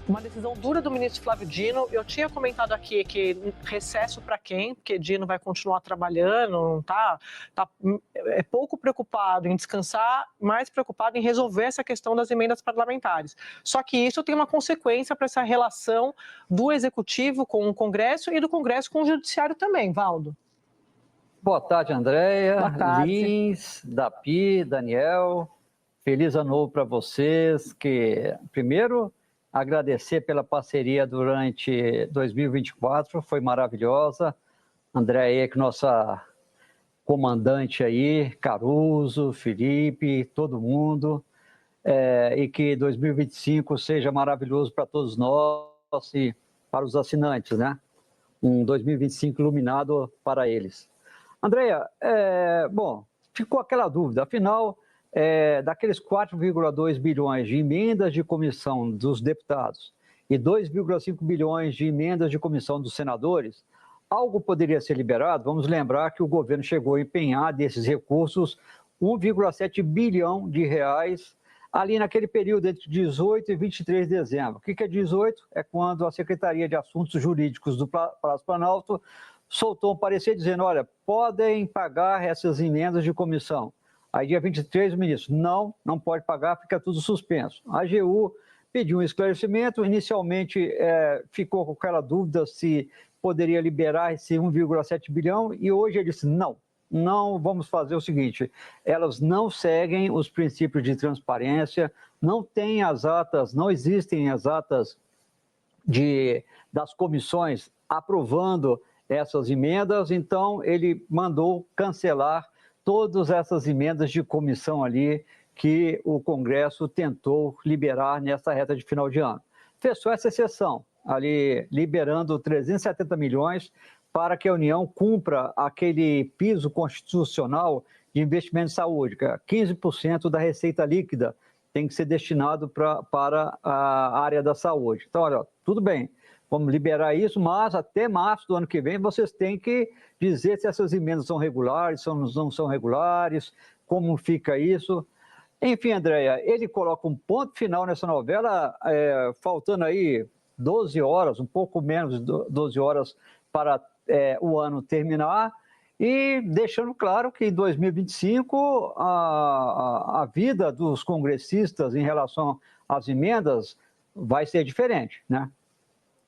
Uma decisão dura do ministro Flávio Dino. Eu tinha comentado aqui que recesso para quem, porque Dino vai continuar trabalhando, não tá é pouco preocupado em descansar, mais preocupado em resolver essa questão das emendas parlamentares. Só que isso tem uma consequência para essa relação do Executivo com o Congresso e do Congresso com o Judiciário também, Valdo. Boa tarde, Andréia, Boa tarde. Lins, Dapi, Daniel. Feliz ano novo para vocês. Primeiro, agradecer pela parceria durante 2024, foi maravilhosa. Andréia, que nossa comandante aí, Caruso, Felipe, todo mundo. E que 2025 seja maravilhoso para todos nós e para os assinantes, né? Um 2025 iluminado para eles. Andréia, bom, ficou aquela dúvida, afinal, daqueles 4,2 bilhões de emendas de comissão dos deputados e 2,5 bilhões de emendas de comissão dos senadores, algo poderia ser liberado? Vamos lembrar que o governo chegou a empenhar desses recursos 1,7 bilhão de reais ali naquele período entre 18 e 23 de dezembro. O que é 18? É quando a Secretaria de Assuntos Jurídicos do Palácio Planalto soltou um parecer dizendo, olha, podem pagar essas emendas de comissão. Aí, dia 23, o ministro, não pode pagar, fica tudo suspenso. A AGU pediu um esclarecimento, inicialmente ficou com aquela dúvida se poderia liberar esse 1,7 bilhão, e hoje ele disse, não vamos fazer o seguinte, elas não seguem os princípios de transparência, não tem as atas, não existem as atas das comissões aprovando essas emendas, então ele mandou cancelar todas essas emendas de comissão ali que o Congresso tentou liberar nessa reta de final de ano. Fechou essa exceção, ali liberando 370 milhões para que a União cumpra aquele piso constitucional de investimento em saúde, que é 15% da receita líquida tem que ser destinado para a área da saúde. Então, olha, tudo bem, vamos liberar isso, mas até março do ano que vem vocês têm que dizer se essas emendas são regulares, se não são regulares, como fica isso. Enfim, Andréia, ele coloca um ponto final nessa novela, faltando aí 12 horas, um pouco menos de 12 horas para o ano terminar, e deixando claro que em 2025 a vida dos congressistas em relação às emendas vai ser diferente, né?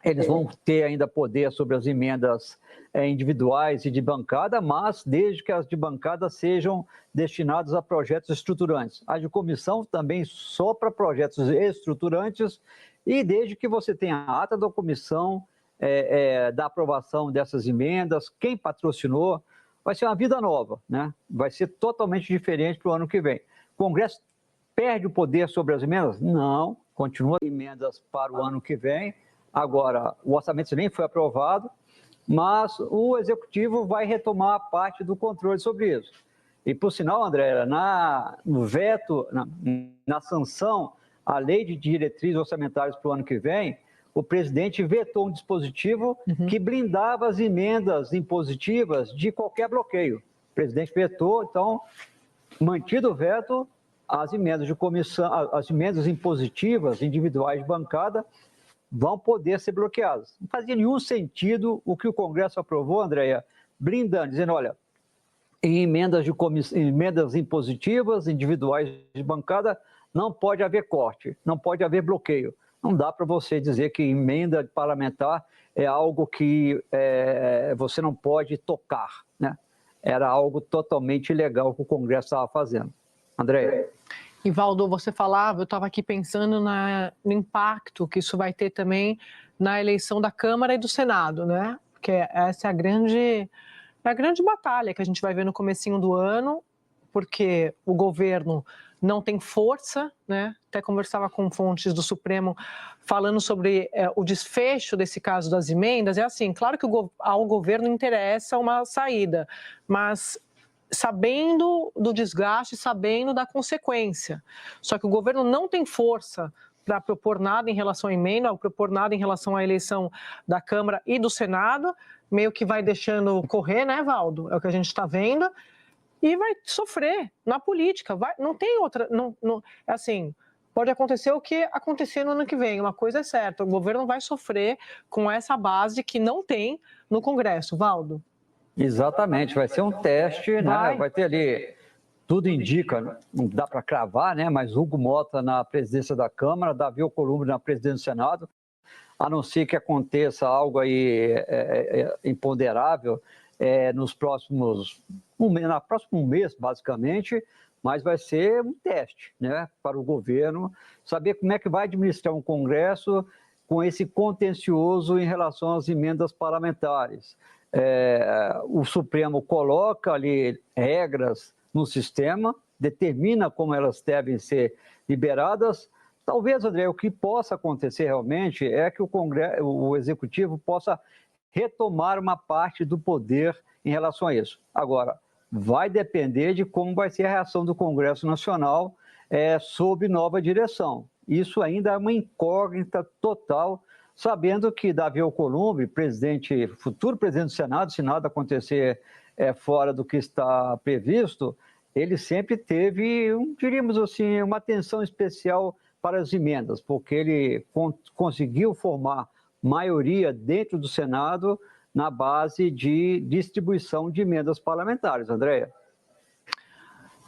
Eles vão ter ainda poder sobre as emendas individuais e de bancada, mas desde que as de bancada sejam destinadas a projetos estruturantes. As de comissão também só para projetos estruturantes, e desde que você tenha a ata da comissão, da aprovação dessas emendas, quem patrocinou, vai ser uma vida nova, né? Vai ser totalmente diferente para o ano que vem. O Congresso perde o poder sobre as emendas? Não, continua emendas para o ano que vem. Agora, o orçamento nem foi aprovado, mas o Executivo vai retomar parte do controle sobre isso. E, por sinal, André, no veto, na sanção à lei de diretrizes orçamentárias para o ano que vem, o presidente vetou um dispositivo que blindava as emendas impositivas de qualquer bloqueio. O presidente vetou, então, mantido o veto, as emendas de comissão, as emendas impositivas individuais de bancada vão poder ser bloqueadas. Não fazia nenhum sentido o que o Congresso aprovou, Andréia, blindando, dizendo, olha, em emendas impositivas individuais de bancada não pode haver corte, não pode haver bloqueio. Não dá para você dizer que emenda parlamentar é algo que você não pode tocar, né? Era algo totalmente ilegal que o Congresso estava fazendo. Andréia. E, Valdo, você falava, eu estava aqui pensando no impacto que isso vai ter também na eleição da Câmara e do Senado, né? Porque essa é a grande batalha que a gente vai ver no comecinho do ano, porque o governo não tem força, né? Até conversava com fontes do Supremo falando sobre o desfecho desse caso das emendas. É assim, claro que ao governo interessa uma saída, mas sabendo do desgaste, sabendo da consequência. Só que o governo não tem força para propor nada em relação à emenda, ou propor nada em relação à eleição da Câmara e do Senado, meio que vai deixando correr, né, Valdo? É o que a gente está vendo. E vai sofrer na política, não tem outra, assim, pode acontecer o que acontecer no ano que vem. Uma coisa é certa, o governo vai sofrer com essa base que não tem no Congresso, Valdo. Exatamente, vai ser um teste, né? Vai ter ali, tudo indica, não dá para cravar, né? Mas Hugo Mota na presidência da Câmara, Davi Alcolumbre na presidência do Senado, a não ser que aconteça algo aí imponderável no próximo mês, basicamente, mas vai ser um teste, né, para o governo saber como é que vai administrar um Congresso com esse contencioso em relação às emendas parlamentares. O Supremo coloca ali regras no sistema, determina como elas devem ser liberadas. Talvez, André, o que possa acontecer realmente é que o Executivo possa retomar uma parte do poder em relação a isso. Agora, vai depender de como vai ser a reação do Congresso Nacional sob nova direção. Isso ainda é uma incógnita total, sabendo que Davi Alcolumbre, futuro presidente do Senado, se nada acontecer fora do que está previsto, ele sempre teve, diríamos assim, uma atenção especial para as emendas, porque ele conseguiu formar maioria dentro do Senado na base de distribuição de emendas parlamentares. Andréia?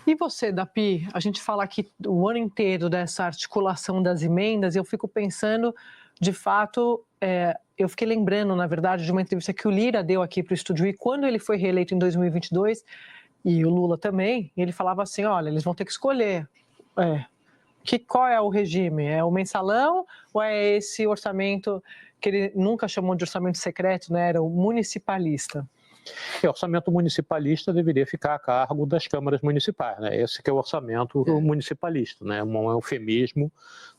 E você, Dapi, a gente fala aqui o ano inteiro dessa articulação das emendas e eu fico pensando, de fato, eu fiquei lembrando, na verdade, de uma entrevista que o Lira deu aqui para o Estúdio I, quando ele foi reeleito em 2022, e o Lula também, e ele falava assim, olha, eles vão ter que escolher qual é o regime? É o mensalão ou é esse orçamento que ele nunca chamou de orçamento secreto, né? Era o municipalista? O orçamento municipalista deveria ficar a cargo das câmaras municipais, né? Esse que é o orçamento municipalista, né? Um eufemismo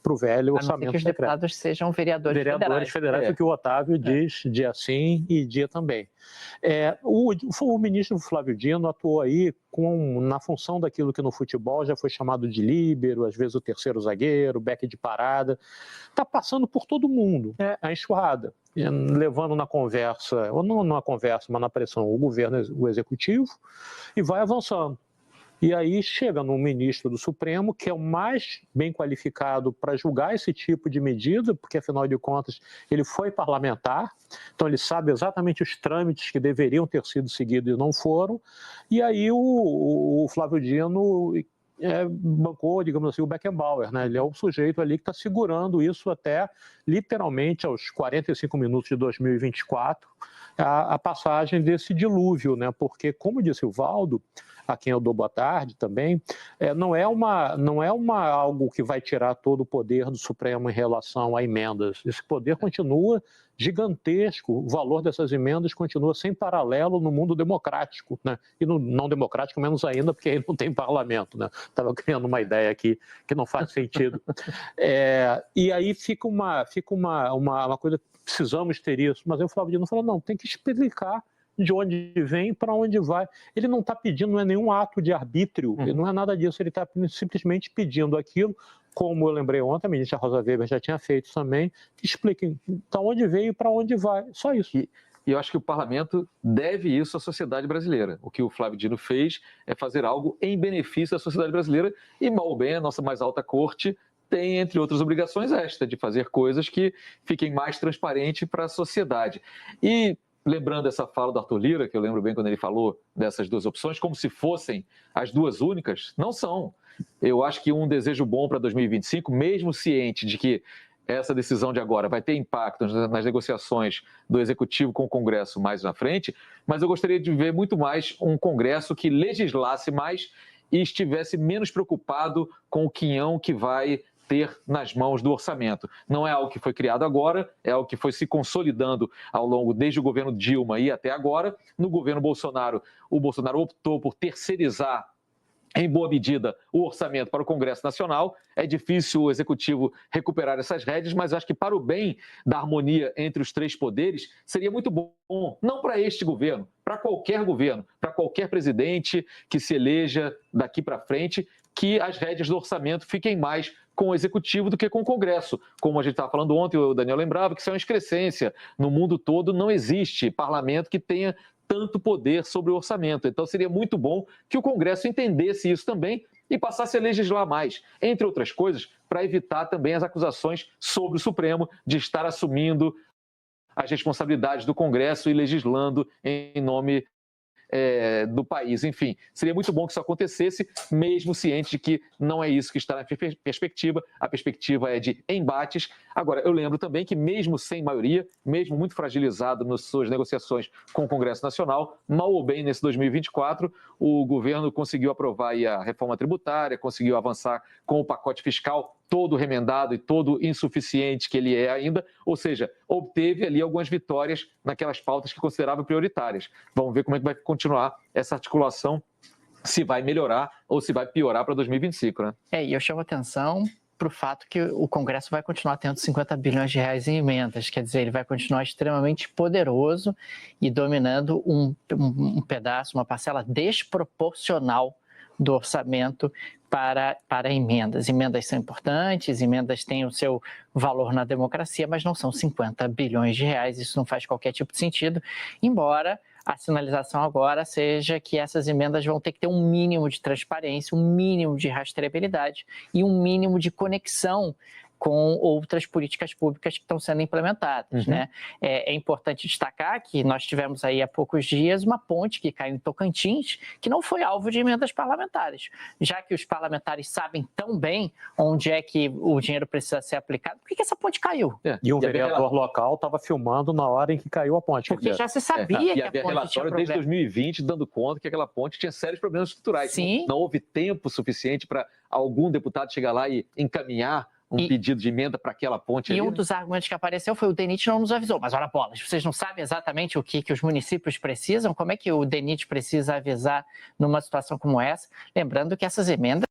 para o velho orçamento secreto. Que os deputados sejam vereadores federais, porque o Otávio diz dia sim e dia também. O ministro Flávio Dino atuou aí na função daquilo que no futebol já foi chamado de líbero, às vezes o terceiro zagueiro, back de parada. Está passando por todo mundo, a enxurrada, levando na conversa, ou não na conversa, mas na pressão, o governo, o executivo, e vai avançando. E aí chega no ministro do Supremo, que é o mais bem qualificado para julgar esse tipo de medida, porque, afinal de contas, ele foi parlamentar, então ele sabe exatamente os trâmites que deveriam ter sido seguidos e não foram. E aí o Flávio Dino bancou, digamos assim, o Beckenbauer, né? Ele é o sujeito ali que está segurando isso até, literalmente, aos 45 minutos de 2024, a passagem desse dilúvio, né? Porque, como disse o Valdo, a quem eu dou boa tarde também, não é algo que vai tirar todo o poder do Supremo em relação a emendas. Esse poder continua gigantesco, o valor dessas emendas continua sem paralelo no mundo democrático, né? E no não democrático menos ainda, porque aí não tem parlamento, né? Estava criando uma ideia aqui que não faz sentido. E aí fica uma coisa, precisamos ter isso, mas aí o Flávio Dino falou, não, tem que explicar de onde vem, para onde vai. Ele não está pedindo, não é nenhum ato de arbítrio, não é nada disso, ele está simplesmente pedindo aquilo, como eu lembrei ontem, a ministra Rosa Weber já tinha feito também, que expliquem de onde veio e para onde vai, só isso. E eu acho que o parlamento deve isso à sociedade brasileira. O que o Flávio Dino fez é fazer algo em benefício da sociedade brasileira e, mal ou bem, a nossa mais alta corte tem, entre outras obrigações, esta, de fazer coisas que fiquem mais transparentes para a sociedade. E lembrando essa fala do Arthur Lira, que eu lembro bem quando ele falou dessas duas opções, como se fossem as duas únicas, não são. Eu acho que um desejo bom para 2025, mesmo ciente de que essa decisão de agora vai ter impacto nas negociações do Executivo com o Congresso mais na frente, mas eu gostaria de ver muito mais um Congresso que legislasse mais e estivesse menos preocupado com o quinhão que vai ter nas mãos do orçamento. Não é algo que foi criado agora, é algo que foi se consolidando ao longo, desde o governo Dilma e até agora. No governo Bolsonaro, o Bolsonaro optou por terceirizar, em boa medida, o orçamento para o Congresso Nacional. É difícil o Executivo recuperar essas rédeas, mas acho que para o bem da harmonia entre os três poderes, seria muito bom, não para este governo, para qualquer presidente que se eleja daqui para frente, que as rédeas do orçamento fiquem mais com o Executivo do que com o Congresso. Como a gente estava falando ontem, o Daniel lembrava que isso é uma excrescência. No mundo todo não existe parlamento que tenha tanto poder sobre o orçamento. Então seria muito bom que o Congresso entendesse isso também e passasse a legislar mais. Entre outras coisas, para evitar também as acusações sobre o Supremo de estar assumindo as responsabilidades do Congresso e legislando em nome do país. Enfim, seria muito bom que isso acontecesse, mesmo ciente de que não é isso que está na perspectiva. A perspectiva é de embates. Agora, eu lembro também que mesmo sem maioria, mesmo muito fragilizado nas suas negociações com o Congresso Nacional, mal ou bem nesse 2024, o governo conseguiu aprovar aí a reforma tributária, conseguiu avançar com o pacote fiscal todo remendado e todo insuficiente que ele é ainda, ou seja, obteve ali algumas vitórias naquelas pautas que considerava prioritárias. Vamos ver como é que vai continuar essa articulação, se vai melhorar ou se vai piorar para 2025, né? E eu chamo a atenção para o fato que o Congresso vai continuar tendo 50 bilhões de reais em emendas, quer dizer, ele vai continuar extremamente poderoso e dominando um pedaço, uma parcela desproporcional do orçamento para emendas. Emendas são importantes, emendas têm o seu valor na democracia, mas não são 50 bilhões de reais, isso não faz qualquer tipo de sentido, embora a sinalização agora seja que essas emendas vão ter que ter um mínimo de transparência, um mínimo de rastreabilidade e um mínimo de conexão com outras políticas públicas que estão sendo implementadas, né? É importante destacar que nós tivemos aí há poucos dias uma ponte que caiu em Tocantins, que não foi alvo de emendas parlamentares. Já que os parlamentares sabem tão bem onde é que o dinheiro precisa ser aplicado, por que essa ponte caiu? E um vereador local estava filmando na hora em que caiu a ponte. Porque já se sabia que a ponte tinha relatório desde 2020 dando conta que aquela ponte tinha sérios problemas estruturais. Sim. Não houve tempo suficiente para algum deputado chegar lá e encaminhar pedido de emenda para aquela ponte ali. Um dos argumentos que apareceu foi o DENIT não nos avisou. Mas olha, bolas, vocês não sabem exatamente o que os municípios precisam? Como é que o DENIT precisa avisar numa situação como essa? Lembrando que essas emendas